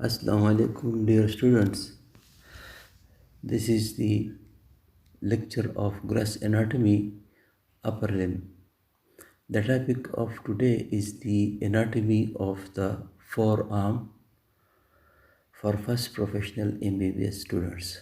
Assalamu alaikum, dear students. This is the lecture of gross anatomy, upper limb. The topic of today is the anatomy of the forearm for first professional MBBS students.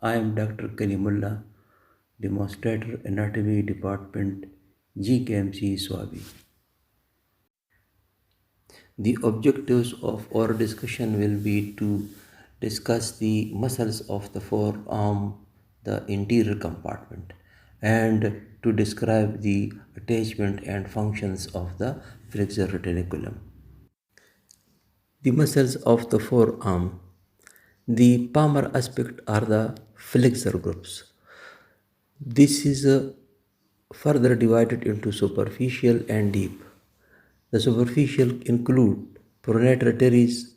I am Dr. Kalimullah, Demonstrator Anatomy Department, GKMC Swabi. The objectives of our discussion will be to discuss the muscles of the forearm, the interior compartment, and to describe the attachment and functions of the flexor retinaculum. The muscles of the forearm. The palmar aspect are the flexor groups. This is further divided into superficial and deep. The superficial include pronator teres,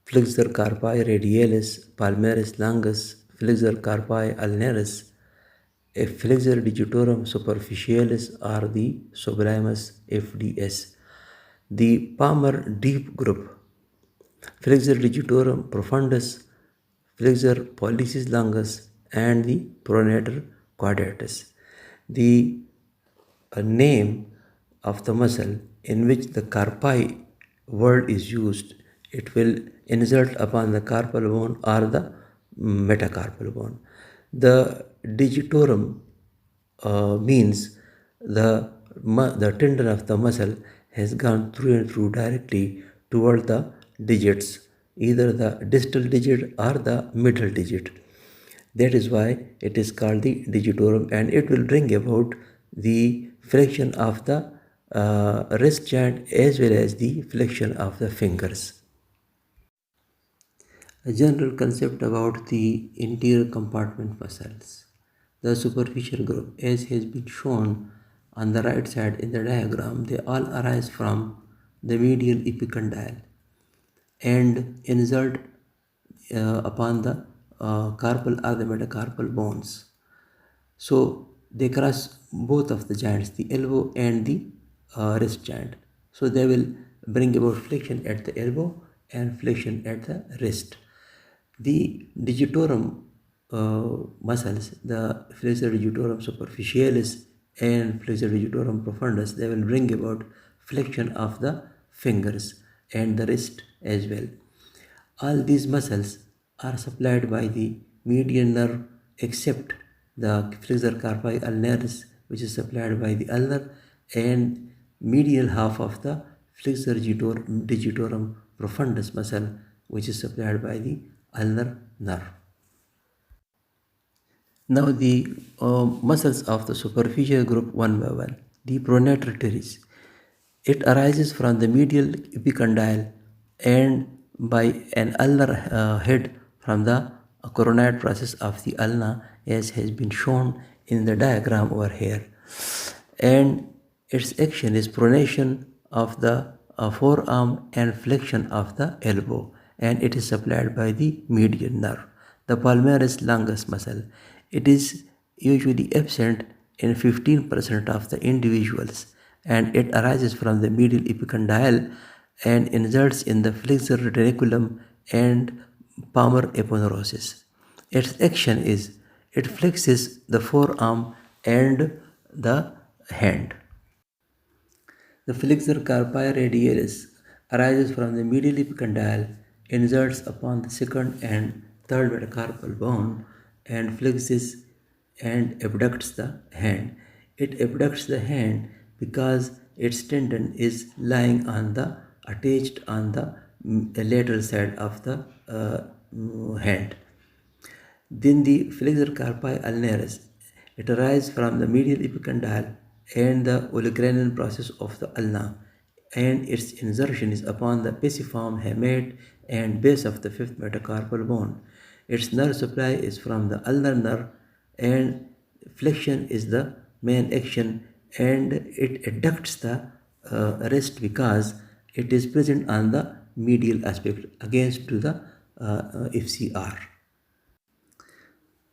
flexor carpi radialis, palmaris longus, flexor carpi ulnaris, a flexor digitorum superficialis are the sublimus FDS. The palmar deep group, flexor digitorum profundus, flexor pollicis longus, and the pronator quadratus. The name of the muscle in which the carpi word is used, it will insert upon the carpal bone or the metacarpal bone. The digitorum means the tendon of the muscle has gone through and through directly toward the digits, either the distal digit or the middle digit. That is why it is called the digitorum, and it will bring about the flexion of the wrist joint as well as the flexion of the fingers. A general concept about the interior compartment muscles. The superficial group, as has been shown on the right side in the diagram, they all arise from the medial epicondyle and insert upon the carpal or the metacarpal bones. So they cross both of the joints, the elbow and the wrist joint. So they will bring about flexion at the elbow and flexion at the wrist. The digitorum muscles, the flexor digitorum superficialis and flexor digitorum profundus, they will bring about flexion of the fingers and the wrist as well. All these muscles are supplied by the median nerve except the flexor carpi ulnaris, which is supplied by the ulnar, and medial half of the flexor digitorum profundus muscle, which is supplied by the ulnar nerve. Now the muscles of the superficial group one by one. The pronator teres. It arises from the medial epicondyle and by an ulnar head from the coronary process of the ulna, as has been shown in the diagram over here. And its action is pronation of the forearm and flexion of the elbow, and it is supplied by the median nerve, the palmaris longus muscle. It is usually absent in 15% of the individuals, and it arises from the medial epicondyle and inserts in the flexor retinaculum and palmar aponeurosis. Its action is it flexes the forearm and the hand. The flexor carpi radialis arises from the medial epicondyle, inserts upon the second and third metacarpal bone, and flexes and abducts the hand. It abducts the hand because its tendon is lying on the attached on the lateral side of the hand. Then the flexor carpi ulnaris. It arises from the medial epicondyle and the oligocranial process of the ulna, and its insertion is upon the pisiform hamate and base of the fifth metacarpal bone. Its nerve supply is from the ulnar nerve, and flexion is the main action, and it adducts the wrist because it is present on the medial aspect against to the FCR.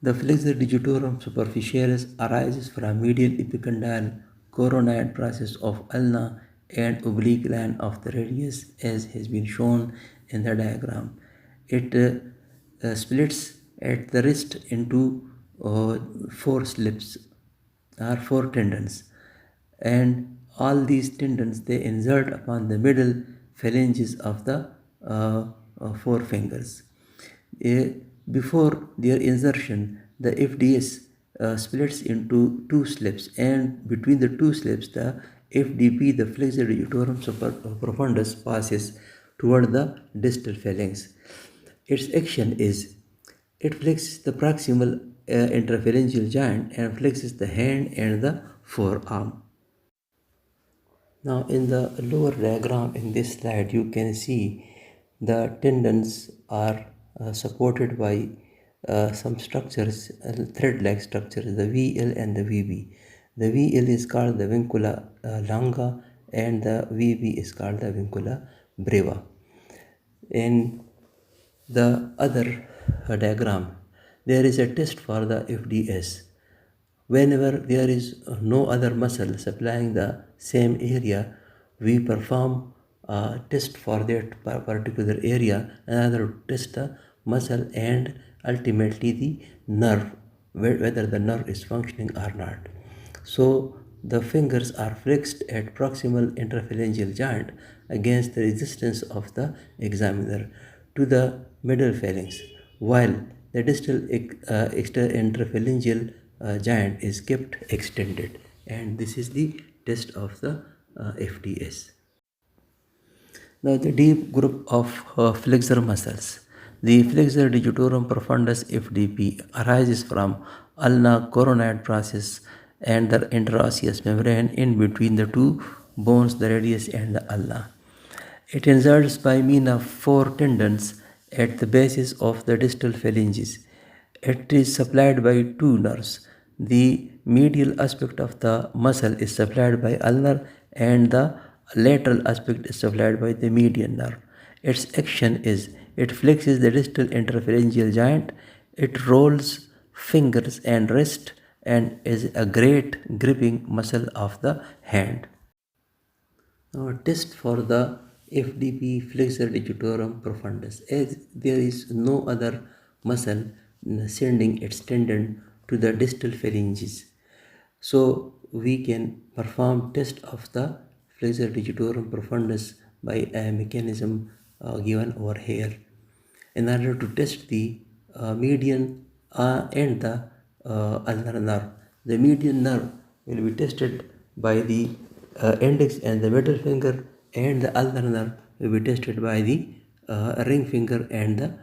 The flexor digitorum superficialis arises from medial epicondyle coronary process of ulna and oblique line of the radius, as has been shown in the diagram. It splits at the wrist into four slips or four tendons, and all these tendons they insert upon the middle phalanges of the four fingers. Eh, Before their insertion, the FDS splits into two slips, and between the two slips, the FDP, the flexor digitorum profundus, passes toward the distal phalanx. Its action is it flexes the proximal interphalangeal joint and flexes the hand and the forearm. Now in the lower diagram in this slide you can see the tendons are supported by some structures, thread-like structures, the VL and the VB. The VL is called the vincula longa and the VB is called the vincula breva. In the other diagram, there is a test for the FDS. Whenever there is no other muscle supplying the same area, we perform a test for that particular area, another test the muscle and ultimately the nerve, whether the nerve is functioning or not. So the fingers are flexed at proximal interphalangeal joint against the resistance of the examiner to the middle phalanx, while the distal interphalangeal joint is kept extended, and this is the test of the FDS. Now the deep group of flexor muscles. The flexor digitorum profundus FDP arises from ulna coronoid process and the interosseous membrane in between the two bones, the radius and the ulna. It inserts by means of four tendons at the bases of the distal phalanges. It is supplied by two nerves. The medial aspect of the muscle is supplied by ulnar and the lateral aspect is supplied by the median nerve. Its action is it flexes the distal interphalangeal joint, it rolls fingers and wrist, and is a great gripping muscle of the hand. Now, test for the FDP flexor digitorum profundus, as there is no other muscle sending its tendon to the distal phalanges. So we can perform test of the flexor digitorum profundus by a mechanism given over here. In order to test the median and the ulnar nerve, the median nerve will be tested by the index and the middle finger, and the ulnar nerve will be tested by the ring finger and the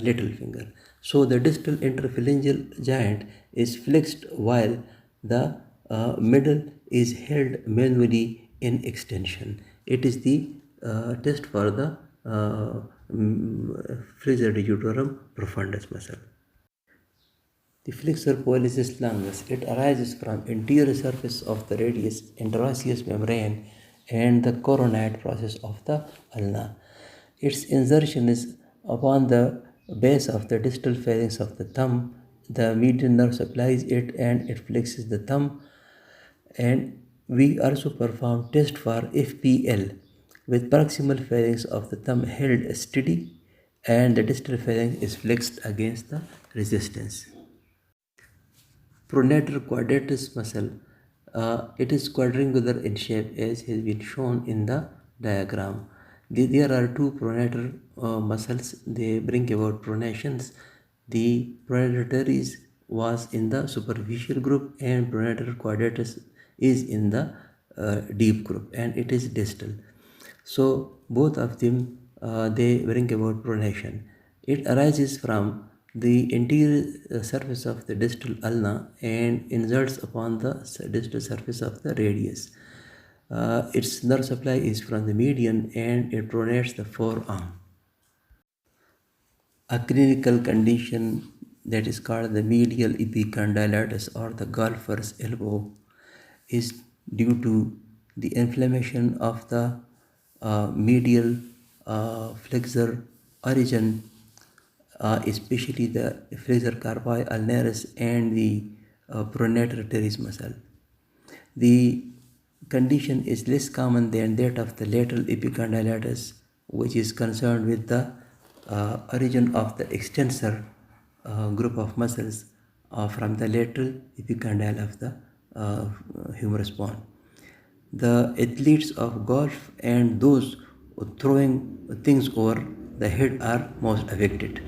little finger. So the distal interphalangeal joint is flexed while the middle is held manually in extension. It is the test for the flexor digitorum profundus muscle. The flexor pollicis longus, it arises from anterior surface of the radius, interosseous membrane, and the coronoid process of the ulna. Its insertion is upon the base of the distal phalanx of the thumb. The median nerve supplies it and it flexes the thumb. And we also perform test for FPL with proximal phalanx of the thumb held steady and the distal phalanx is flexed against the resistance. Pronator quadratus muscle, it is quadrangular in shape as has been shown in the diagram. There are two pronator muscles, they bring about pronations. The pronator teres was in the superficial group and pronator quadratus is in the deep group, and it is distal. So both of them they bring about pronation. It arises from the interior surface of the distal ulna and inserts upon the distal surface of the radius. Its nerve supply is from the median and it pronates the forearm. A clinical condition that is called the medial epicondylitis or the golfer's elbow is due to the inflammation of the medial flexor origin, especially the flexor carpi ulnaris and the pronator teres muscle. The condition is less common than that of the lateral epicondylitis which is concerned with the origin of the extensor group of muscles from the lateral epicondyle of the humerus bone. The athletes of golf and those throwing things over the head are most affected.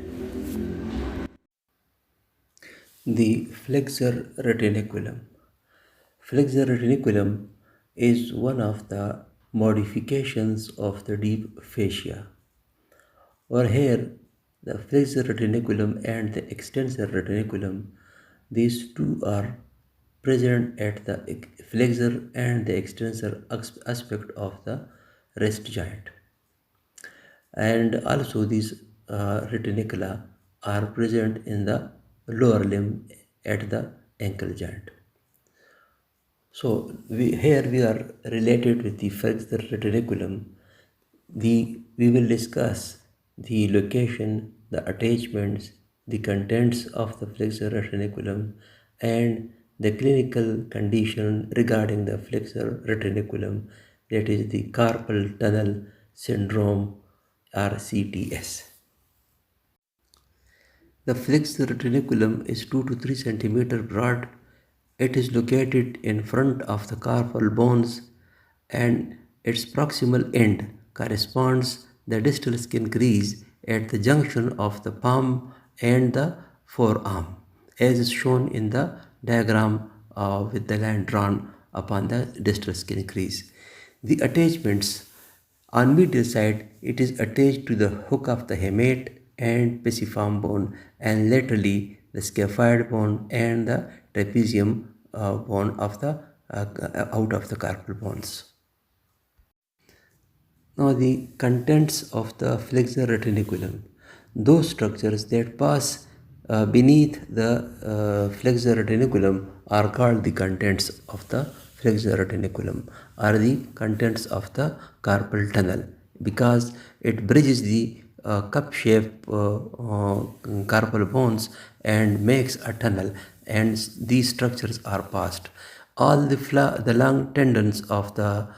The flexor retinaculum. Flexor retinaculum is one of the modifications of the deep fascia. Or here, the flexor retinaculum and the extensor retinaculum, these two are present at the flexor and the extensor aspect of the wrist joint. And also these reticula are present in the lower limb at the ankle joint. So here we are related with the flexor retinaculum. We will discuss the location, the attachments, the contents of the flexor retinaculum, and the clinical condition regarding the flexor retinaculum, that is the carpal tunnel syndrome or CTS. The flexor retinaculum is 2 to 3 centimeter broad. It is located in front of the carpal bones and its proximal end corresponds the distal skin crease at the junction of the palm and the forearm, as is shown in the diagram with the line drawn upon the distal skin crease. The attachments: on medial side, it is attached to the hook of the hamate and pisiform bone, and laterally the scaphoid bone and the trapezium bone of the out of the carpal bones. Now the contents of the flexor retinaculum. Those structures that pass beneath the flexor retinaculum are called the contents of the flexor retinaculum, are the contents of the carpal tunnel, because it bridges the cup-shaped carpal bones and makes a tunnel, and these structures are passed. All the long tendons of the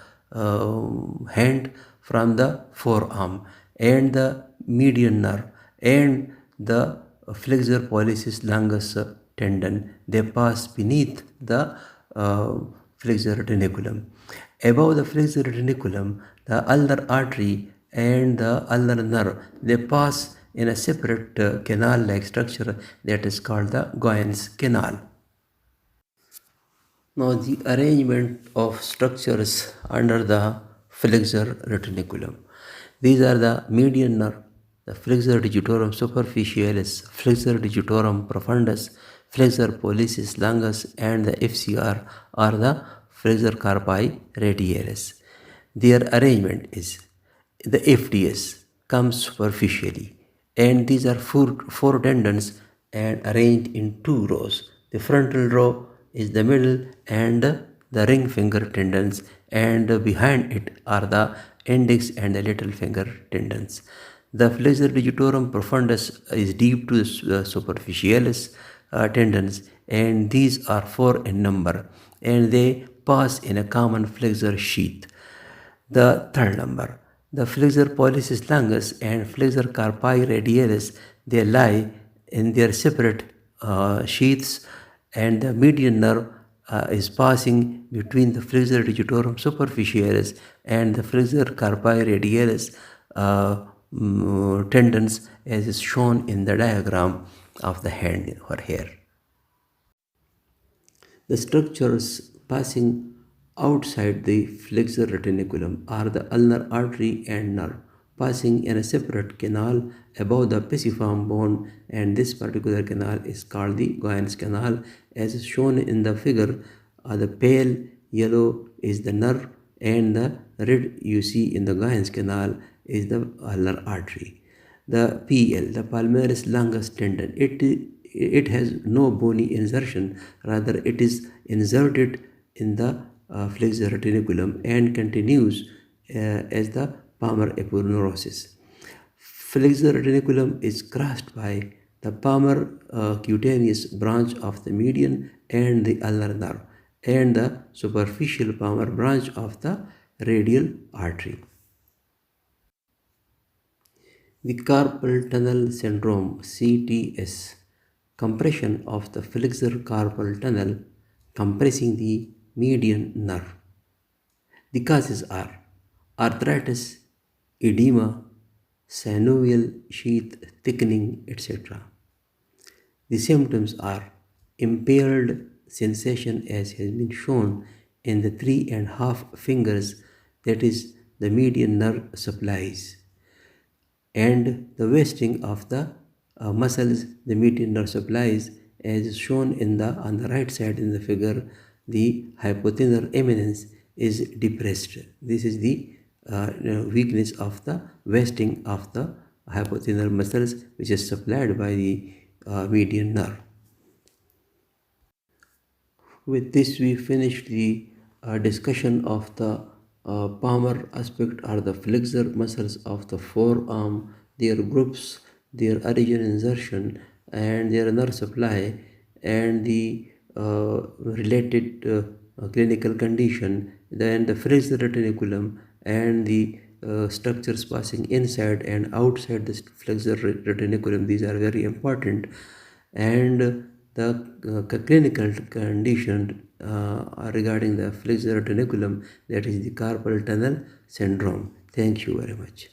hand from the forearm and the median nerve and the flexor pollicis longus tendon, they pass beneath the flexor retinaculum. Above the flexor retinaculum, the ulnar artery and the ulnar nerve, they pass in a separate canal-like structure that is called the Goyen's canal. Now the arrangement of structures under the flexor retinaculum. These are the median nerve, the flexor digitorum superficialis, flexor digitorum profundus, flexor pollicis longus, and the FCR are the flexor carpi radialis. Their arrangement is: the FDS comes superficially, and these are four tendons and arranged in two rows. The frontal row is the middle and the ring finger tendons, and behind it are the index and the little finger tendons. The flexor digitorum profundus is deep to the superficialis tendons, and these are four in number, and they pass in a common flexor sheath. The third number, the flexor pollicis longus and flexor carpi radialis, they lie in their separate sheaths, and the median nerve is passing between the flexor digitorum superficialis and the flexor carpi radialis tendons, as is shown in the diagram of the hand or hair. The structures passing outside the flexor retinaculum are the ulnar artery and nerve, passing in a separate canal above the pisiform bone, and this particular canal is called the Goyen's canal, as is shown in the figure. The pale yellow is the nerve, and the red you see in the Goyen's canal is the ulnar artery. The PL, the palmaris longus tendon, it has no bony insertion, rather it is inserted in the flexor retinaculum and continues as the palmar aponeurosis. Flexor retinaculum is crossed by the palmar cutaneous branch of the median and the ulnar nerve, and the superficial palmar branch of the radial artery. The carpal tunnel syndrome (CTS), compression of the flexor carpal tunnel, compressing the median nerve. The causes are arthritis, edema, synovial sheath thickening, etc. The symptoms are impaired sensation as has been shown in the 3.5 fingers, that is the median nerve supplies, and the wasting of the muscles, the median nerve supplies, as shown in the on the right side in the figure. The hypothenar eminence is depressed. This is the weakness of the wasting of the hypothenar muscles, which is supplied by the median nerve. With this, we finish the discussion of the palmar aspect or the flexor muscles of the forearm, their groups, their origin insertion, and their nerve supply, and the related clinical condition, then the flexor retiniculum and the structures passing inside and outside the flexor retiniculum. These are very important. And the clinical condition regarding the flexor retiniculum, that is the carpal tunnel syndrome. Thank you very much.